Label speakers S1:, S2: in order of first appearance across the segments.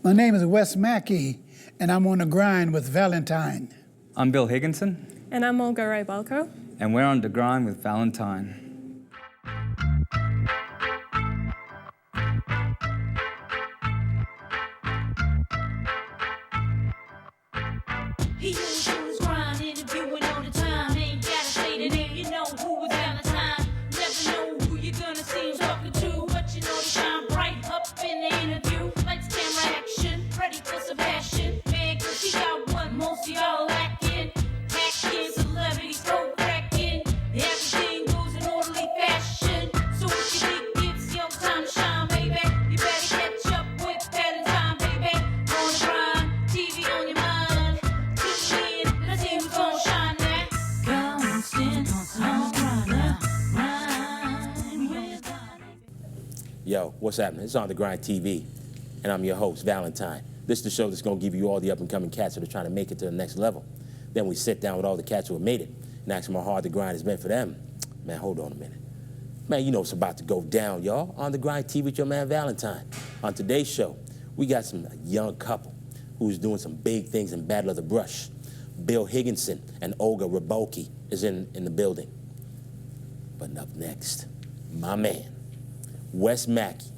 S1: My name is Wes Mackey, and I'm on the grind with Valentine.
S2: I'm Bill Higginson.
S3: And I'm Olga Rybalko.
S2: And we're on the grind with Valentine.
S4: He was on his grind, interviewing all the time. Ain't gotta say the name, you know who is Valentine. Never know who you're gonna see him talking to, but you know they shine bright up in the interview. Lights, camera, action, ready for some passion. Man, cause he got what most of y'all lacking. Hacking, celebrities, go cracking. Everything goes in orderly fashion. So if you think it's your time to shine, baby, you better catch up with Valentine, baby. On the grind, TV on your mind. Tune in, let's see who's gonna shine now. Constant, on grind now. Grind with Valentine.
S5: Yo, what's happening? It's On The Grind TV, and I'm your host, Valentine. This is the show that's going to give you all the up-and-coming cats that are trying to make it to the next level. Then we sit down with all the cats who have made it and ask them how hard the grind has been for them. Man, hold on a minute. Man, you know it's about to go down, y'all. On The Grind TV with your man, Valentine. On today's show, we got a young couple who's doing some big things in Battle of the Brush. Bill Higginson and Olga Rybalko is in the building. But up next, my man, Wes Mackey,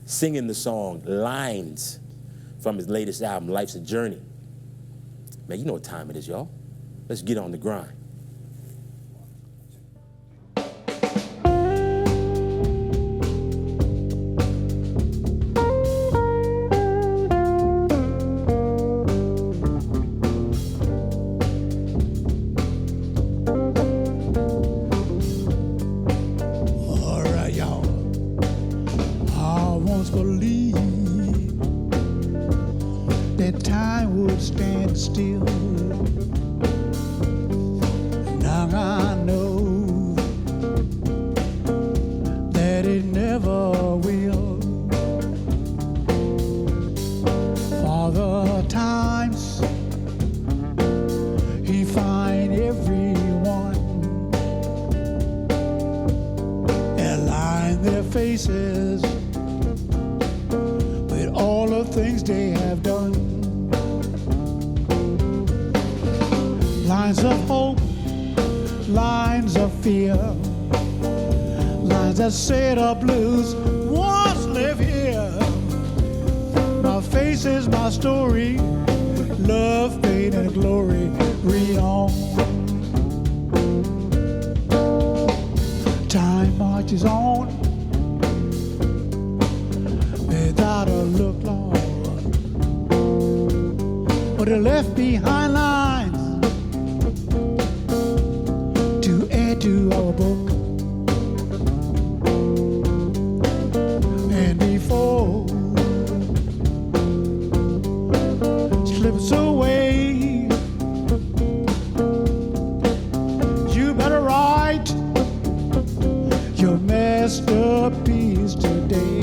S5: singing the song Lines from his latest album, Life's a Journey. Man, you know what time it is, y'all. Let's get on the grind.
S1: All right, y'all. I once believed that time would stand still. Now I know that it never will. For the times he find everyone and line their faces with all the things they have done. Lines of hope, lines of fear, lines that say the blues once live here. My face is my story, love, pain, and glory. Read on. Time marches on without a look, Lord, but it left behind lines to add to our book. And before slips away, you better write your masterpiece today.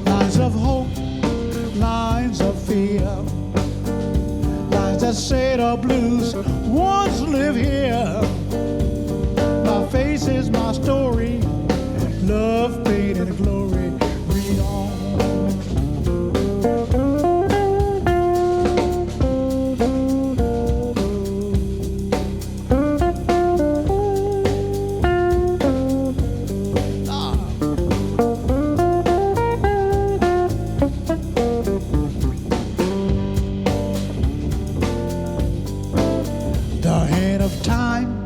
S1: Lines of hope, lines of fear, lines that say the blues once live here. My face is my story, love, pain, and glory. Read on. The hand of time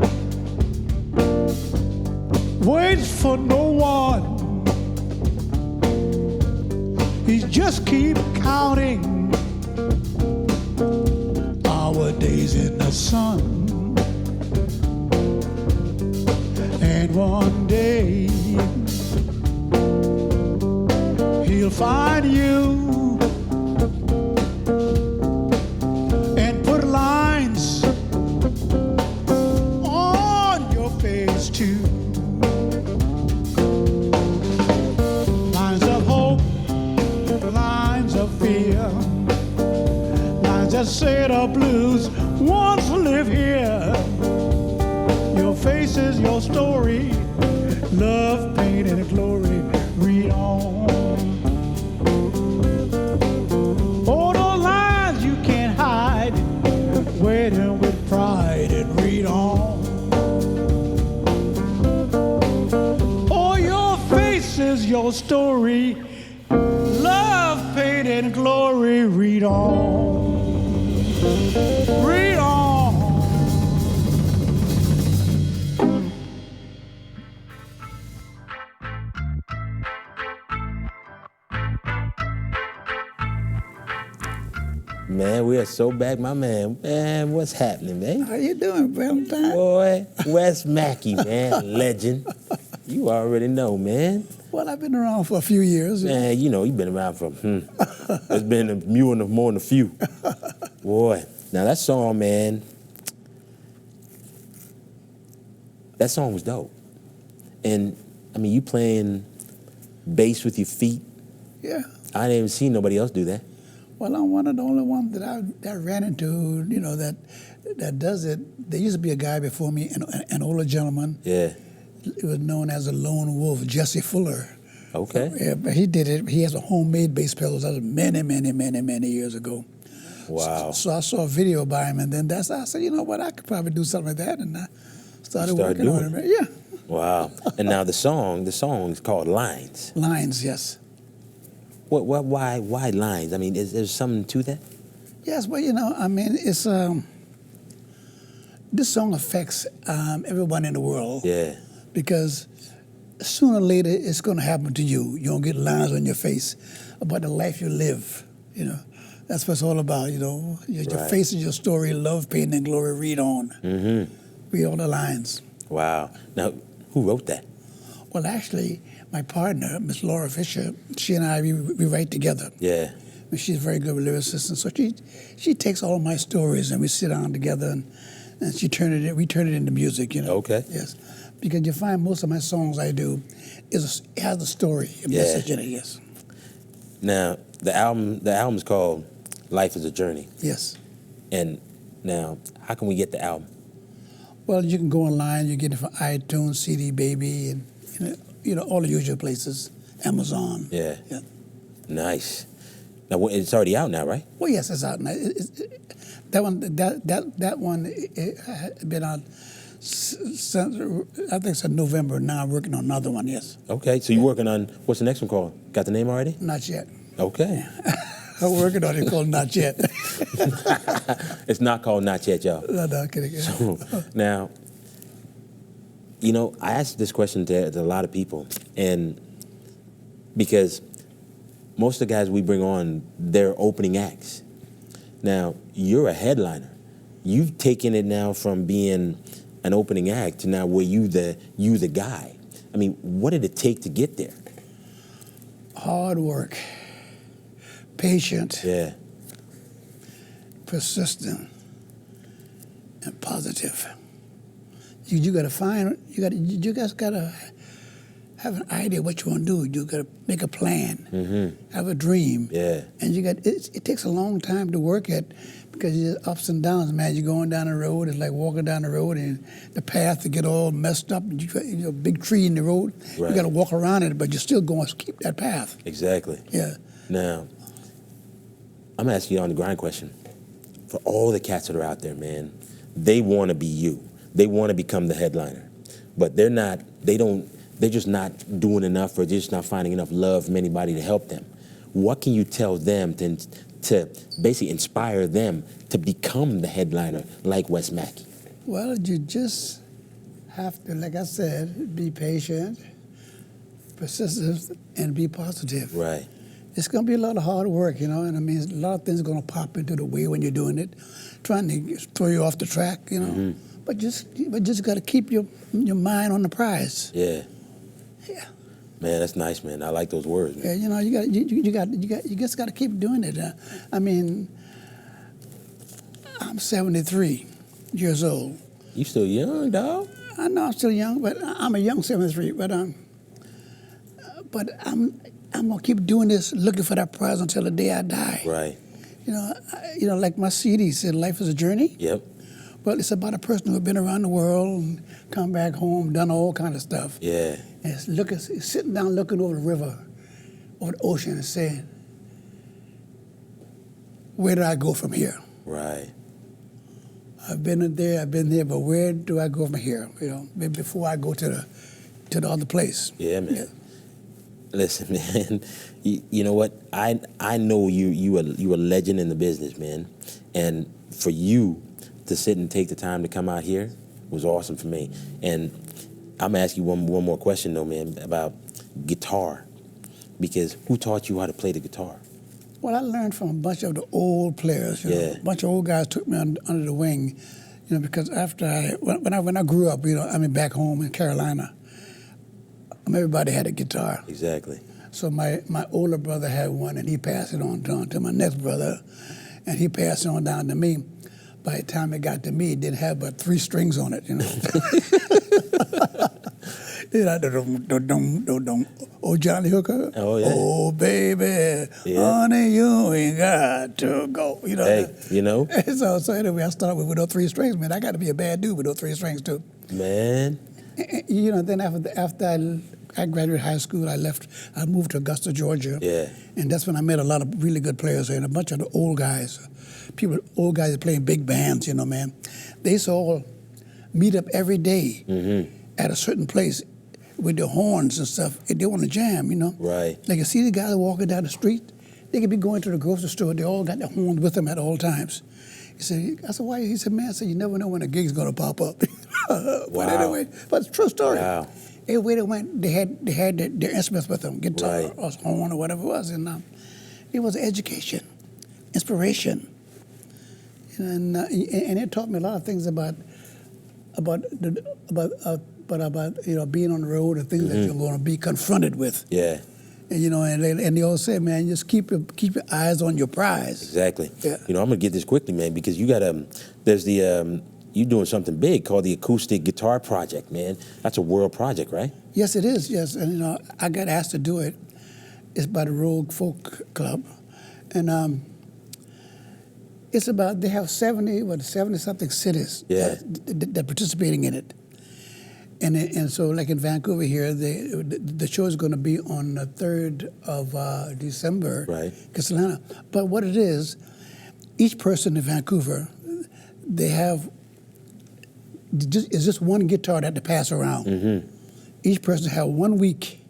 S1: waits for no one. He just keep counting our days in the sun. And one day he'll find you and put lines on your face too. Lines of hope, lines of fear, lines that say the blues once live here. Your face is your story, love, pain, and glory. Read on. Oh, the lines you can't hide, waiting with pride and read on. Oh, your face is your story, love, pain, and glory, read on. Read on.
S5: Man, we are so back, my man. Man, what's happening, man?
S3: How you doing, Valentine?
S5: Boy, Wes Mackey, man, legend. You already know, man.
S3: Well, I've been around for a few years.
S5: Man, you know, you've been around for, It's been more than a few. Boy, now that song, man, that song was dope. And, I mean, you playing bass with your feet.
S3: Yeah.
S5: I didn't even see nobody else do that.
S3: Well, I'm one of the only ones that I ran into, you know, that does it. There used to be a guy before me, an older gentleman.
S5: Yeah.
S3: He was known as a lone wolf, Jesse Fuller.
S5: Okay.
S3: Yeah, but he did it. He has a homemade bass pedal. That was many years ago.
S5: Wow.
S3: So I saw a video by him, and then I said, you know what, I could probably do something like that, and I started working on
S5: doing
S3: it. Yeah.
S5: Wow. And now the song is called Lines.
S3: Lines, yes.
S5: Why lines? I mean, is there something to that?
S3: Yes, well, you know, I mean, it's this song affects everyone in the world.
S5: Yeah.
S3: Because sooner or later it's going to happen to you. You're going to get lines on your face about the life you live. You know, that's what it's all about. You know, your
S5: Right.
S3: face is your story. Love, pain, and glory. Read on.
S5: Mm-hmm.
S3: Read all the lines.
S5: Wow. Now, who wrote that?
S3: Well, actually, my partner, Miss Laura Fisher, she and I, we write together.
S5: Yeah.
S3: And she's a very good lyricist, and so she takes all my stories and we sit down together and we turn it into music. You know.
S5: Okay.
S3: Yes. Because you find most of my songs I do it has a story, a message in it. Yes.
S5: Now, the album's called Life is a Journey.
S3: Yes.
S5: And now, how can we get the album?
S3: Well, you can go online. You get it from iTunes, CD Baby, and you know all the usual places, Amazon.
S5: Yeah.
S3: Yeah.
S5: Nice. Now, it's already out now, right?
S3: Well, yes, it's out now. That one had been out since I think it's in November. Now I'm working on another one. Yes.
S5: Okay. So you're working on, what's the next one called? Got the name already?
S3: Not yet.
S5: Okay.
S3: I'm working on it called Not Yet.
S5: It's not called Not Yet, y'all.
S3: No, kidding.
S5: So, now, you know, I asked this question to a lot of people, and because most of the guys we bring on, they're opening acts. Now, you're a headliner. You've taken it now from being an opening act to now where you the guy. I mean, what did it take to get there?
S3: Hard work, patient,
S5: Yeah.
S3: persistent, and positive. You got to find. You guys got to have an idea what you want to do. You got to make a plan, have a dream.
S5: Yeah.
S3: And it takes a long time to work at because there's ups and downs, man. You're going down the road. It's like walking down the road and the path to get all messed up. And you got a big tree in the road.
S5: Right.
S3: You got to walk around it, but you're still going to keep that path.
S5: Exactly.
S3: Yeah.
S5: Now, I'm asking you on the grind question. For all the cats that are out there, man, they want to be you. They want to become the headliner. But they're just not doing enough, or they're just not finding enough love from anybody to help them. What can you tell them to basically inspire them to become the headliner like Wes Mackey?
S3: Well, you just have to, like I said, be patient, persistent, and be positive.
S5: Right.
S3: It's going to be a lot of hard work, you know, and I mean, a lot of things are going to pop into the way when you're doing it, trying to throw you off the track, you know. But just got to keep your mind on the prize.
S5: Yeah.
S3: Yeah.
S5: Man, that's nice, man. I like those words, man.
S3: Yeah, you know, you just got to keep doing it. I mean, I'm 73 years old.
S5: You still young, dog.
S3: I know I'm still young, but I'm a young 73. But I'm gonna keep doing this, looking for that prize until the day I die.
S5: Right.
S3: You know, like my CD said, life is a journey.
S5: Yep.
S3: Well, it's about a person who's been around the world and come back home, done all kind of stuff.
S5: Yeah.
S3: And it's sitting down looking over the river, over the ocean and saying, where do I go from here?
S5: Right.
S3: I've been there, but where do I go from here? You know, maybe before I go to the other place.
S5: Yeah, man. Listen, man. You know what? I know you a legend in the business, man. And for you to sit and take the time to come out here was awesome for me. And I'm gonna ask you one more question though, man, about guitar. Because who taught you how to play the guitar?
S3: Well, I learned from a bunch of the old players. You know,
S5: Yeah.
S3: a bunch of old guys took me under the wing. You know, because after when I grew up, you know, I mean back home in Carolina, everybody had a guitar.
S5: Exactly.
S3: So my older brother had one, and he passed it on to my next brother, and he passed it on down to me. By the time it got to me, it didn't have but 3 strings on it, you know. You know, oh, Johnny Hooker.
S5: Oh, yeah.
S3: Oh, baby,
S5: Yeah.
S3: honey, you ain't got to go. You know.
S5: Hey, you know,
S3: So anyway, I started with those 3 strings. Man, I got to be a bad dude with those 3 strings too.
S5: man.
S3: You know, then after I graduated high school, I moved to Augusta, Georgia.
S5: Yeah.
S3: And that's when I met a lot of really good players and a bunch of the old guys, old guys that play in big bands, you know, man. They used to all meet up every day at a certain place with their horns and stuff. And they want to jam, you know.
S5: Right.
S3: Like you see the guys walking down the street, they could be going to the grocery store. They all got their horns with them at all times. I said, why? He said, man, I said, you never know when a gig's going to pop up. But
S5: Wow.
S3: anyway, but it's a true story.
S5: Wow.
S3: Everywhere they went, they had their instruments with them, guitar
S5: Right.
S3: or horn or whatever it was. And it was education, inspiration. And it taught me a lot of things about you know, being on the road and things that you're going to be confronted with.
S5: Yeah.
S3: And, you know, and they always say, man, just keep your eyes on your prize.
S5: Exactly.
S3: Yeah.
S5: You know, I'm gonna get this quickly, man, because you got there's the you doing something big called the Acoustic Guitar Project, man. That's a world project, right?
S3: Yes, it is. Yes, and you know, I got asked to do it. It's by the Rogue Folk Club, and it's about they have 70-something cities
S5: Yeah.
S3: that participating in it. And so, like in Vancouver here, the show is going to be on the 3rd of December.
S5: Right.
S3: Castellana. But what it is, each person in Vancouver, they have just one guitar that they pass around. Each person have 1 week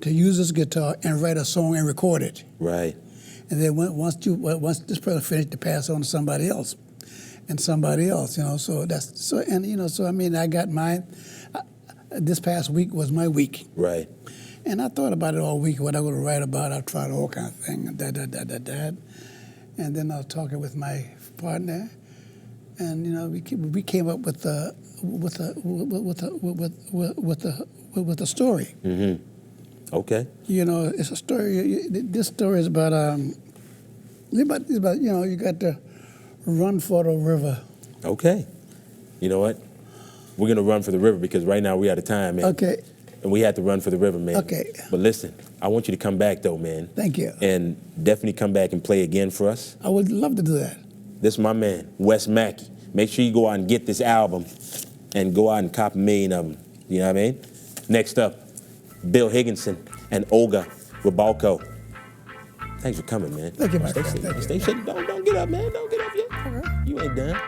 S3: to use this guitar and write a song and record it.
S5: Right.
S3: And then once this person finished, to pass on to somebody else, and somebody else, you know. So I mean, I got mine. This past week was my week,
S5: Right.
S3: and I thought about it all week. What I would write about, I tried all kind of things, and then I was talking with my partner, and you know, we came up with a story.
S5: Okay.
S3: You know, it's a story. This story is about it's about you know, you got to run for the river.
S5: Okay. You know what? We're gonna run for the river because right now we out of time, man.
S3: Okay.
S5: And we had to run for the river, man.
S3: Okay.
S5: But listen, I want you to come back though, man.
S3: Thank you.
S5: And definitely come back and play again for us.
S3: I would love to do that.
S5: This is my man, Wes Mackey. Make sure you go out and get this album and go out and cop a million of them. You know what I mean? Next up, Bill Higginson and Olga Rabalko. Thanks for coming, man.
S3: Thank you, my
S5: Stay
S3: friend.
S5: safe.
S3: Thank you.
S5: Stay safe. Don't get up, man. Don't get up yet.
S3: Okay.
S5: You ain't done.